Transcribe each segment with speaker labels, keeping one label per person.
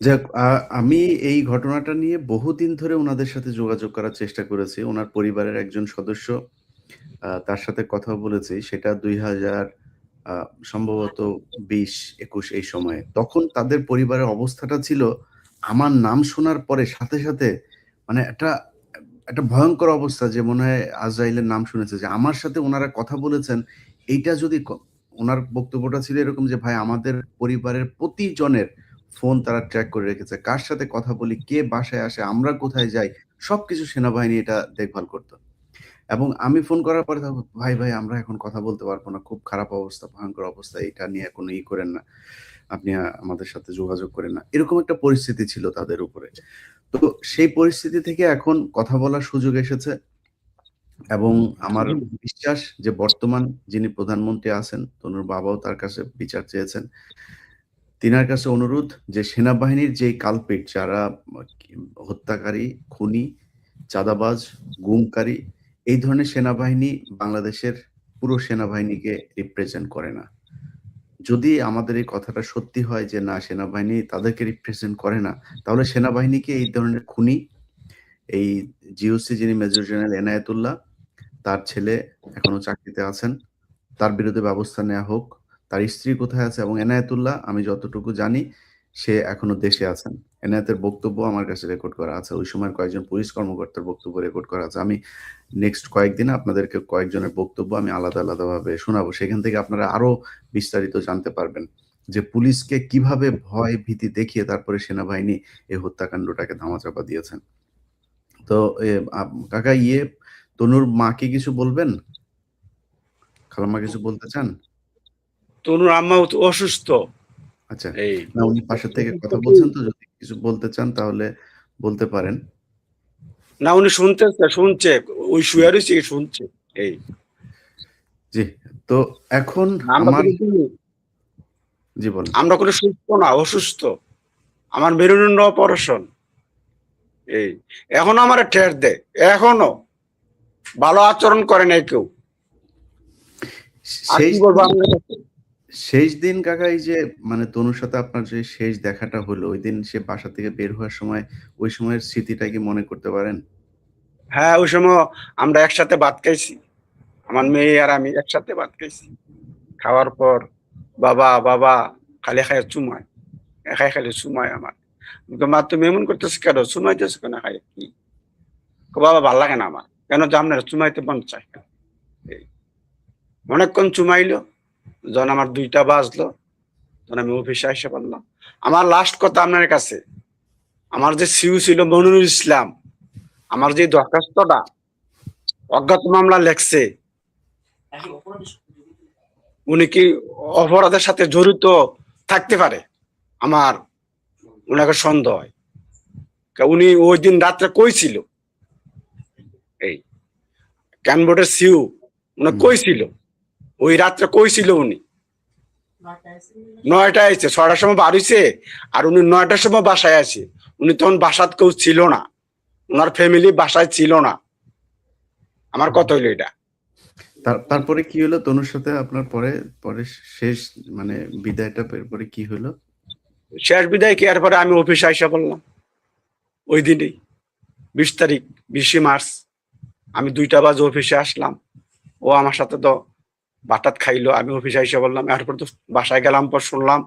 Speaker 1: যাক, আমি এই ঘটনাটা নিয়ে বহুদিন ধরে উনাদের সাথে যোগাযোগ করার চেষ্টা করেছি। উনার পরিবারের একজন সদস্য, তার সাথে কথা বলেছি। সেটা ২০০০ আ সম্ভবত ২০-২১ এই সময়ে। তখন তাদের পরিবারের অবস্থাটা ছিল, আমার নাম শোনার পরে সাথে, সাথে মানে একটা ভয়ংকর অবস্থা, যে মনে হয় আজরাইলের নাম শুনেছে, যে আমার সাথে উনারা কথা বলেছেন। এইটা যদি উনার বক্তব্যটা ছিল এরকম যে, "ভাই, আমাদের পরিবারের প্রতিজনের ফোন তারা ট্র্যাক করে রেখেছে। কার সাথে কথা বলি, কে বাসায় আসে, আমরা কোথায় যাই, সবকিছু সেনাবাহিনী এটা দেখভাল করত।" এবং আমি ফোন করার পরে তখন, "ভাই, ভাই, আমরা এখন কথা বলতে পারব না। খুব খারাপ অবস্থা, ভয়ংকর অবস্থা। এটা নিয়ে কোনো করেন না। আপনি আমাদের সাথে যোগাযোগ করেন না।" এরকম একটা পরিস্থিতি ছিল তাদের উপরে। তো সেই পরিস্থিতি থেকে এখন কথা বলার সুযোগ এসেছে, এবং আমার
Speaker 2: জি।
Speaker 1: বিশ্বাস যে বর্তমান যিনি প্রধানমন্ত্রী আছেন, তনুর বাবাও তার কাছে বিচার চেয়েছেন। তিনার কাছে অনুরোধ যে সেনাবাহিনীর যেই কালপ্রিট, যারা কি হত্যাকারী, খুনি, চাঁদাবাজ, গুমকারী, এই ধরনের সেনাবাহিনী বাংলাদেশের পুরো সেনাবাহিনীকে রিপ্রেজেন্ট করে না। যদি আমাদের এই কথাটা সত্যি হয় যে না, সেনাবাহিনী তাদেরকে রিপ্রেজেন্ট করে না, তাহলে সেনাবাহিনীকে এই ধরনের খুনি, এই জিওসি যিনি মেজর জেনারেল এনায়েতুল্লাহ, তার ছেলে এখনো চাকরিতে আছেন। তার বিরুদ্ধে ব্যবস্থা নেয়া হোক। তার স্ত্রী কোথায় আছে? এবং এনায়েতুল্লাহ, আমি যতটুকু জানি, সে এখনো দেশে আছেন। এনায়েতের বক্তব্য আমার কাছে রেকর্ড করা আছে। ওই সময়ের কয়েকজন পুলিশ কর্মকর্তার বক্তব্য রেকর্ড করা আছে। আমি নেক্সট কয়েকদিনে আপনাদেরকে কয়েকজনের বক্তব্য আমি আলাদা, আলাদাভাবে শোনাবো। সেখান থেকে আপনারা আরো বিস্তারিত জানতে পারবেন যে পুলিশকে কিভাবে ভয় ভীতি দেখিয়ে তারপরে সেনাবাহিনী এই হত্যাকাণ্ডটাকে ধামাচাপা দিয়েছেন। তো এ কাকা, তনুর মাকে কিছু বলবেন? খালাম্মা কিছু বলতে চান?
Speaker 2: তনুর আম্মা অসুস্থ।
Speaker 1: আচ্ছা।
Speaker 2: এই
Speaker 1: না, উনি পাশের থেকে
Speaker 2: অসুস্থ
Speaker 1: কথা
Speaker 2: কি?
Speaker 1: বলছেন, তো যদি কিছু বলতে চান তাহলে বলতে পারেন।
Speaker 2: না, উনি শুনতেছে, শুনছে। ওই
Speaker 1: হুম,
Speaker 2: শুয়ে রয়েছে, শুনছে। এই
Speaker 1: জি। তো এখন
Speaker 2: আমরা
Speaker 1: আমার,
Speaker 2: কিন্তু
Speaker 1: জি বলেন।
Speaker 2: আমরা কোনো সুস্থ না, অসুস্থ। আমার মেরুদণ্ড অপারেশন। এই এখনো আমার ঠের দেয়, এখনো ভালো আচরণ করে নাই কেউ। আর
Speaker 1: শেষ
Speaker 2: কি বলবো
Speaker 1: দিন
Speaker 2: আপনার কাছে?
Speaker 1: শেষ দিন কাকা, এই যে মানে তনুর সাথে আপনার যে শেষ দেখাটা হলো, ঐদিন সে বাসা থেকে বের হওয়ার সময়, ওই সময়ের স্মৃতিটা কি মনে করতে পারেন?
Speaker 2: হ্যাঁ, ওই সময় আমরা একসাথে ভাত খাইছি। আমার মেয়ে আর আমি একসাথে ভাত খাইছি। খাওয়ার পর বাবা বাবা খালি খায় চুমায়, একাই খালি চুমায় আমার। মা, তুমি এমন করতেছো কেন? চুমাইতেছো কেন? খাই কি? বাবা, ভাল লাগে না আমার। কেন যে আপনার চুমাইতে মন চায়? এই অনেকক্ষণ চুমাইলো। যখন আমার 2টা বাজলো, তখন আমি অফিসে এসে পড়লাম। আমার লাস্ট কথা আপনার কাছে, আমার যে সিউ ছিল মনিরুল ইসলাম, আমার যে দরখাস্তটা অজ্ঞাত মামলা লেখছে, উনি কি অপরাধের সাথে জড়িত থাকতে পারে? আমার ওনাকে সন্দেহ হয়। উনি ওই দিন রাত্রে কই ছিল? এই ক্যানবোর্ডের সিউ উনি
Speaker 1: হুম।
Speaker 2: কই ছিল? ওই রাত্রে কই ছিল উনি? 9টায় এসে 6টার সময় বার হইছে, আর উনি 9টার সময় বাসায় আছে। উনি তখন বাসাত কেউ ছিল না, ওনার ফ্যামিলি বাসায় ছিল না। আমার কথা হইলো এটা।
Speaker 1: তারপরে কি হলো তনুর সাথে আপনার? পরে পরে শেষ মানে বিদায়টা পরে কি হলো?
Speaker 2: শেষ বিদায় কি, এরপরে আমি অফিসে আইসা বললাম ওই দিনই, 20 তারিখ, 20 মার্চ, আমি 2টা বাজে অফিসে আসলাম। ও আমার সাথে তো বাটাত খাইলো, আমি অফিসে আইসা বললাম। এরপর তো বাসায় গেলাম, পর শুনলাম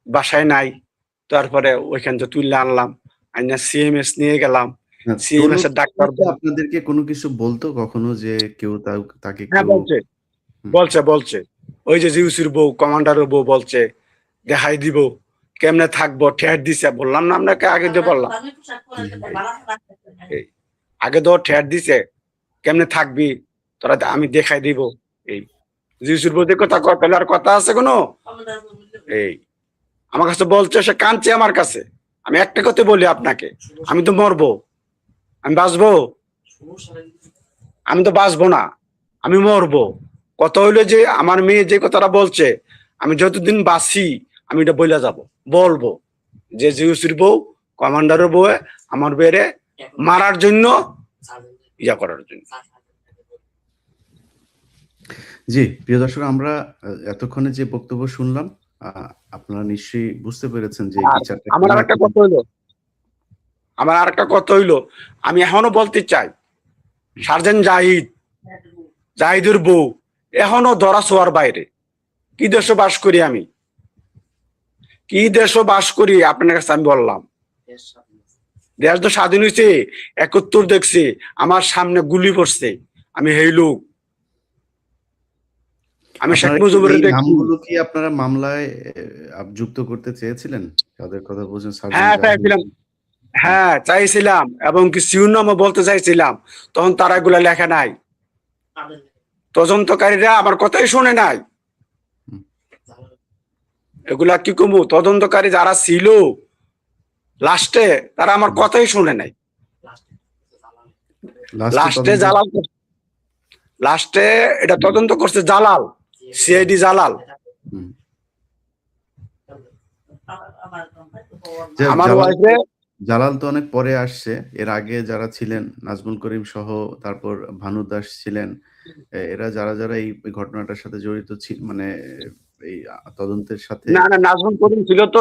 Speaker 2: বাসায় নাই। তারপরে ওইখান থেকে তুললে আনলাম, আইনা সিএমএস নিয়ে গেলাম।
Speaker 1: না, তনু
Speaker 2: সিএমএস এর
Speaker 1: তনু
Speaker 2: ডাক্তার
Speaker 1: কি আপনাদেরকে কোনো কিছু বলতো কখনো, যে কেউ তাকে
Speaker 2: হ্যাঁ
Speaker 1: কেউ?
Speaker 2: বলছে,
Speaker 1: হুম,
Speaker 2: বলছে বলছে ওই যে জিউসির বউ, কমান্ডারের বউ বলছে দেখাই দিব, কেমনে থাকবো, ঠেট দিছে। বললাম না আপনাকে, আগে দিয়ে বললাম।
Speaker 1: হুম,
Speaker 2: এই এই আগে তো ঠেট দিছে, কেমনে থাকবি তোরা, আমি দেখাই দিব। এই জিউসির বউ কথা কয়, তাহলে আর কথা আছে কোনো? এই আমার কাছে বলছে, সে কাঁদছে আমার কাছে। আমি একটা কথা বলি আপনাকে, আমি তো মরবো, আমি বাঁচবো? আমি তো বাঁচবো না, আমি মরবো। কথা হইলো যে আমার মেয়ে যে কথাটা বলছে, আমি যতদিন বাঁচি আমি এটা বইলা যাব, বলবো যে জিউসির বউ, কমান্ডারের বউ আমার বেড়ে মারার জন্য, ইয়া করার জন্য।
Speaker 1: জি, প্রিয় দর্শক, আমরা এতক্ষণে যে বক্তব্য শুনলাম, আপনারা নিশ্চয়ই বুঝতে পেরেছেন যে এই
Speaker 2: আর
Speaker 1: বিচারটা
Speaker 2: আমার
Speaker 1: কেন
Speaker 2: আরেকটা কথা হইলো আমি এখনো বলতে চাই, সার্জেন্ট জাহিদের বউ এখনো ধরা ছোঁয়ার বাইরে। কি দেশে বাস করি আমি, কি দেশে বাস করি আপনার কাছে আমি বললাম। দেশ তো স্বাধীন হয়েছে, 71 দেখছি, আমার সামনে গুলি পড়ছে, আমি হেই লোক, আমি শেখ
Speaker 1: আপনারা কি
Speaker 2: মুজিবুর
Speaker 1: এই
Speaker 2: দেখছি।
Speaker 1: নামগুলো কি আপনারা মামলায় যুক্ত করতে চেয়েছিলেন? যাদের কথা বলছেন সার্জেন্ট
Speaker 2: হ্যাঁ
Speaker 1: জাহিদ।
Speaker 2: চাইছিলাম, হ্যাঁ চাইছিলাম, এবং কি শিরোনামও বলতে চাইছিলাম, তখন তারা এগুলা লেখা নাই। তদন্তকারীরা আমার কথাই শুনে নাই।
Speaker 1: হুম।
Speaker 2: এগুলা কি কমু, তদন্তকারী যারা ছিল লাস্টে তারা আমার কথাই শুনে নাই। লাস্টে জালাল, লাস্টে এটা তদন্ত করছে জালাল, সিআইডি জালাল।
Speaker 1: হুম।
Speaker 2: আমার ওয়াইফে
Speaker 1: জালাল তো অনেক পরে আসছে। এর আগে যারা ছিলেন নাজমুল করিম সহ, তারপর ভানু দাস ছিলেন, এরা যারা এই ঘটনাটার সাথে জড়িত মানে এই তদন্তের সাথে।
Speaker 2: না না, নাজমুল করিম ছিল তো,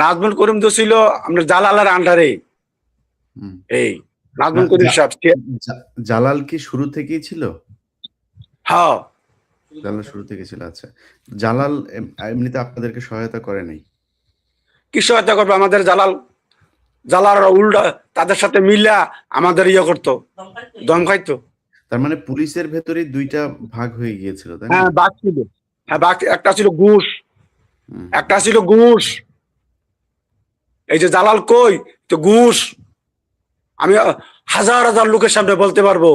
Speaker 2: নাজমুল করিম তো ছিল আপনার জালালের আন্ডারে। এই নাজমুল করিম সাহেব
Speaker 1: জালাল কি শুরু থেকেই ছিল?
Speaker 2: হ্যাঁ,
Speaker 1: জালাল শুরু থেকে ছিল। আচ্ছা, জালাল এমনিতে আপনাদেরকে সহায়তা করে নাই?
Speaker 2: কি সহায়তা করবে আমাদের জালাল? জালাল উল্টা তাদের সাথে মিলা আমাদের ইয়ে করতো, দম খাইতো।
Speaker 1: তার মানে পুলিশের ভেতরেই দুইটা ভাগ হয়ে গিয়েছিল, তাই না?
Speaker 2: হ্যাঁ বাঘ ছিল, হ্যাঁ বাঘ, একটা ছিল ঘুষ, একটা ছিল ঘুষ। এই যে জালাল কই তো ঘুষ, আমি হাজার হাজার লোকের সামনে বলতে পারবো,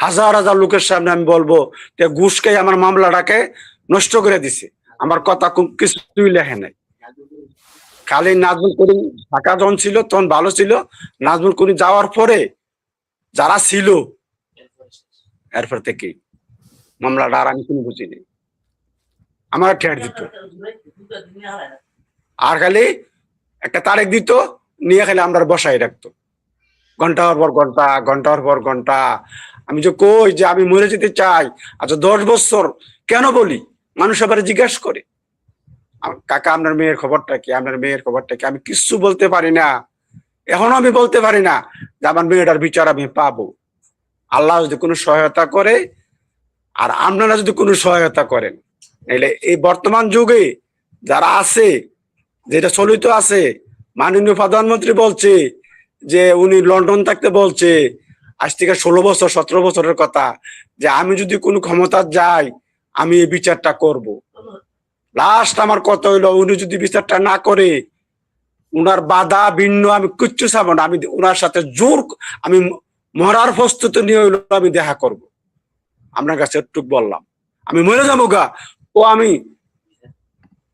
Speaker 2: হাজার হাজার লোকের সামনে আমি বলবো যে ঘুষকে আমার মামলাটাকে নষ্ট করে দিছে। আমার কথা কিছুই লেখে নাই। খালি নাজমুল করিম ঢাকা যখন ছিল তখন ভালো ছিল, নাজমুল করিম যাওয়ার পরে যারা ছিল এরপর থেকে মামলাটা আর আমি কোনো বুঝিনি। আমার ঠেট দিত, আর খালি একটা তারিখ দিত, নিয়ে খালি আমরা বসাই রাখতো ঘন্টার পর ঘন্টা, ঘন্টার পর ঘন্টা। আমি যে কই যে আমি মরে যেতে চাই, আচ্ছা 10 বছর কেন বলি, মানুষ আবার জিজ্ঞেস করে কাকা আপনার মেয়ের খবরটা কি, আপনার মেয়ের খবরটা কি। আমি কিচ্ছু বলতে পারি না, এখনো আমি বলতে পারি না যে আমার মেয়েটার বিচার আমি পাবো। আল্লাহ যদি কোনো সহায়তা করে, আর আপনারা যদি কোনো সহায়তা করেন, নাহলে এই বর্তমান যুগে যারা আছে, যেটা চলিত আছে, মাননীয় প্রধানমন্ত্রী বলছে যে উনি লন্ডন থাকতে বলছে আজ থেকে 16 বছর 17 বছরের কথা, যে আমি যদি কোনো ক্ষমতা যাই আমি এই বিচারটা করব। লাস্ট আমার কথা হইলো, উনি যদি বিচারটা না করে, উনার বাধা ভিন্ন আমি কিচ্ছু চাবো না, আমি উনার সাথে জোর, আমি মরার প্রস্তুতি নিয়ে হইলো আমি দেখা করব। আপনার কাছে একটু বললাম, আমি মরে যাবো গা, ও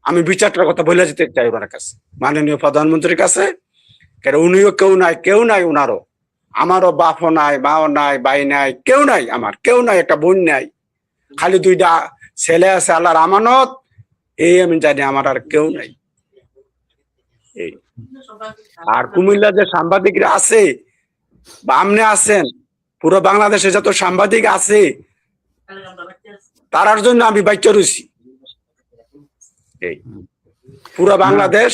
Speaker 2: আমি বিচারটার কথা বলে যেতে চাই ওনার কাছে, মাননীয় প্রধানমন্ত্রীর কাছে। কারণ উনিও কেউ নাই উনারও, আমারও বাপও নাই, মাও নাই, ভাই নাই, কেউ নাই, আমার কেউ নাই, একটা বোন নাই, খালি 2টা ছেলে আছে আল্লাহর আমানত, এই আমি জানি, আমার আর কেউ নাই। এই আর কুমিল্লা যে সাংবাদিকরা আছে বা আমনে আছেন, পুরো বাংলাদেশে যত সাংবাদিক আছে তারার জন্য আমি বাচ্চা রয়েছি। এই পুরো বাংলাদেশ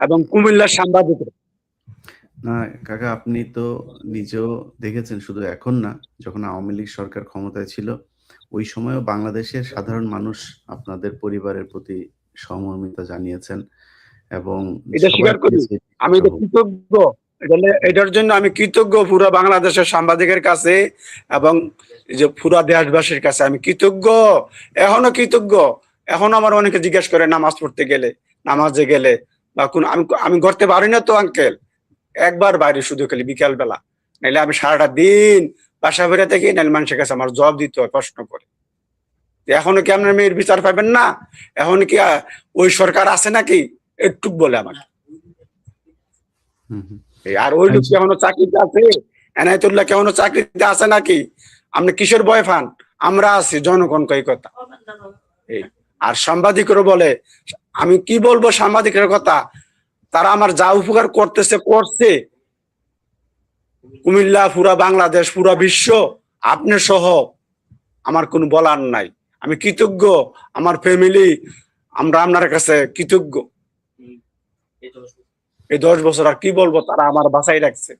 Speaker 2: এবং কুমিল্লার সাংবাদিক।
Speaker 1: না কাকা, আপনি তো নিজেও দেখেছেন, শুধু এখন না, যখন আওয়ামী লীগ সরকার ক্ষমতায় ছিল ওই সময়ও বাংলাদেশের সাধারণ মানুষ আপনাদের পরিবারের প্রতি সহমর্মিতা জানিয়েছেন এবং
Speaker 2: এটা স্বীকার করি, আমি এটা কৃতজ্ঞ, এটার জন্য আমি কৃতজ্ঞ পুরো বাংলাদেশের সাংবাদিকের কাছে এবং যে পুরো দেশবাসীর কাছে আমি কৃতজ্ঞ, এখনো কৃতজ্ঞ। এখন আমার অনেকে জিজ্ঞেস করে নামাজ পড়তে গেলে, নামাজে গেলে বা কোন, আমি করতে পারি না তো আঙ্কেল, একবার বাইরে শুধু খালি বিকাল বেলা, নাইলে আমি সারাটা দিন বাসা ফেরা থেকে, নাইলে মানুষের কাছে আমার জবাব দিতে হয় প্রশ্ন করে। এখনো কি আপনার মেয়ের বিচার পাবেন না? এখন কি ওই সরকার আছে নাকি? একটুক বলে আমাকে। আর ওই লোক কেমন চাকরিতে আছে, এনায়তুল্লাহ কেমন চাকরিতে আছে নাকি? আপনি কিসের ভয় পান? আমরা আছি, জনগণ কই কথা। আর সাংবাদিকরা বলে, আমি কি বলবো সাংবাদিকের কথা, তারা আমার যা উপকার করছে কুমিল্লা, পুরা বাংলাদেশ, পুরা বিশ্ব, আপনি সহ, আমার কোনো বলার নাই। আমি কৃতজ্ঞ, আমার ফ্যামিলি আমরা আপনার কাছে কৃতজ্ঞ। এই 10 বছর আর কি বলবো, তারা আমার বাঁচাই রাখছে।